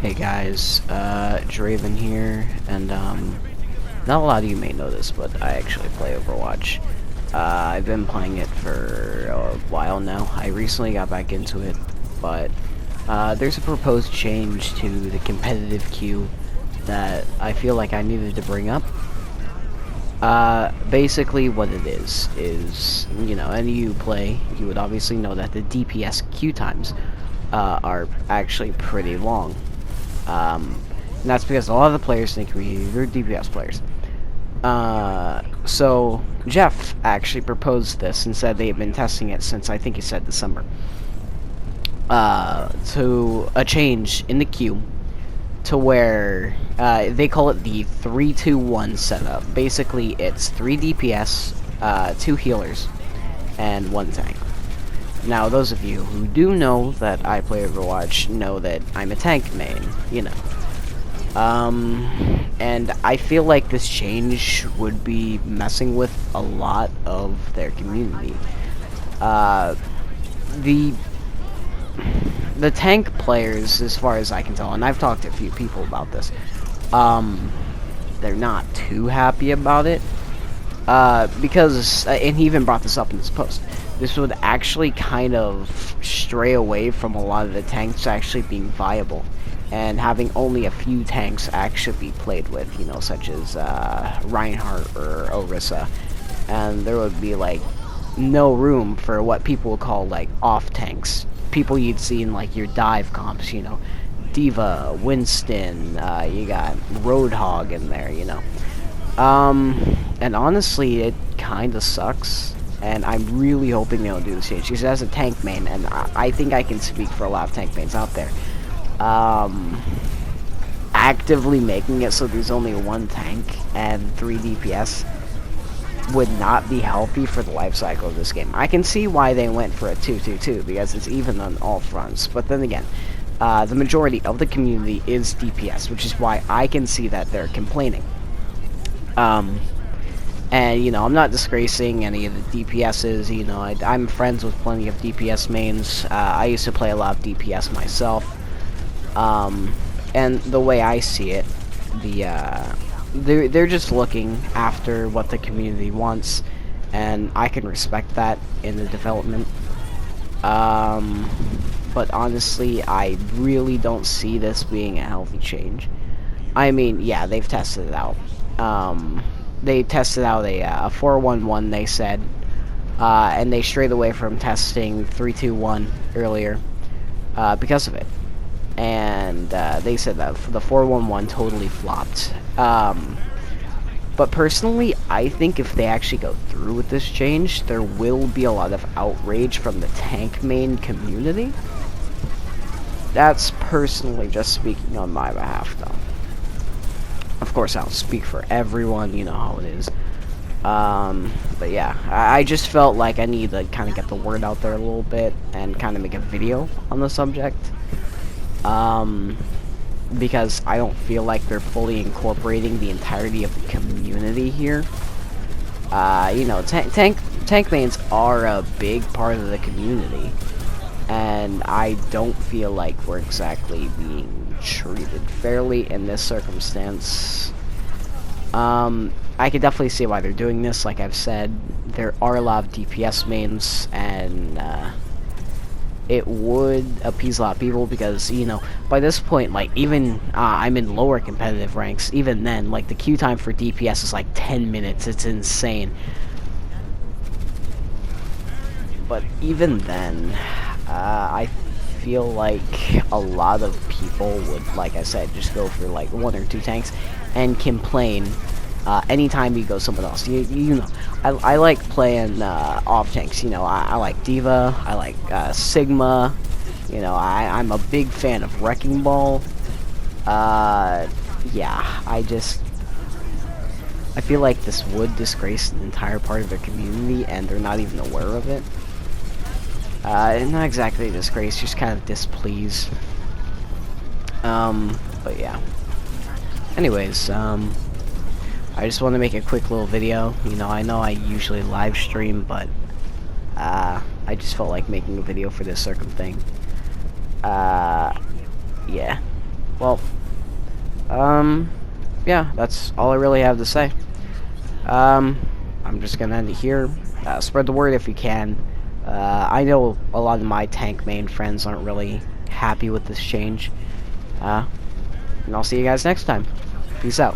Hey guys, Draven here, and not a lot of you may know this, but I actually play Overwatch. I've been playing it for a while now. I recently got back into it, but there's a proposed change to the competitive queue that I feel like I needed to bring up. Basically what it is, you know, any you play, you would obviously know that the DPS queue times are actually pretty long. And that's because a lot of the players think we're DPS players. So Jeff actually proposed this and said they have been testing it since, I think he said, December. To a change in the queue to where they call it the 3-2-1 setup. Basically, it's 3 DPS, 2 healers, and 1 tank. Now, those of you who do know that I play Overwatch know that I'm a tank main, you know. And I feel like this change would be messing with a lot of their community. The tank players, as far as I can tell, and I've talked to a few people about this, they're not too happy about it. Because, and he even brought this up in his post, this would actually kind of stray away from a lot of the tanks actually being viable, and having only a few tanks actually be played with, you know, such as Reinhardt or Orisa, and there would be, like, no room for what people would call, like, off tanks. People you'd see in, like, your dive comps, you know, Diva, Winston, you got Roadhog in there, you know. And honestly, it kinda sucks, and I'm really hoping they'll do this change, because as a tank main, and I think I can speak for a lot of tank mains out there, actively making it so there's only 1 tank and 3 DPS would not be healthy for the life cycle of this game. I can see why they went for a 2-2-2, because it's even on all fronts, but then again, the majority of the community is DPS, which is why I can see that they're complaining. And, you know, I'm not disgracing any of the DPSs, you know, I'm friends with plenty of DPS mains. I used to play a lot of DPS myself. And the way I see it, they're just looking after what the community wants, and I can respect that in the development. But honestly, I really don't see this being a healthy change. I mean, yeah, they've tested it out. They tested out a 4-1-1, they said, and they strayed away from testing 3-2-1 earlier because of it. And they said that the 4-1-1 totally flopped. But personally, I think if they actually go through with this change, there will be a lot of outrage from the tank main community. That's personally just speaking on my behalf, though. Of course, I don't speak for everyone, you know how it is. But yeah, I just felt like I need to kind of get the word out there a little bit and kind of make a video on the subject. Because I don't feel like they're fully incorporating the entirety of the community here. You know, tank mains are a big part of the community, and I don't feel like we're exactly being treated fairly in this circumstance. I could definitely see why they're doing this. Like I've said, there are a lot of DPS mains, and it would appease a lot of people, because, you know, by this point, like, even I'm in lower competitive ranks, even then, like, the queue time for DPS is like 10 minutes. It's insane. But even then, I feel like a lot of people would, like I said, just go for like 1 or 2 tanks and complain anytime you go someone else. You know, I like playing off tanks. You know, I like Diva, I like Sigma. You know, I'm a big fan of Wrecking Ball. Yeah, I feel like this would disgrace an entire part of their community, and they're not even aware of it. Not exactly a disgrace, just kind of displeased. But yeah. Anyways, I just want to make a quick little video. You know I usually live stream, but I just felt like making a video for this thing. Yeah. well, yeah, that's all I really have to say. Um, I'm just gonna end it here. Spread the word if you can. I know a lot of my tank main friends aren't really happy with this change. And I'll see you guys next time. Peace out.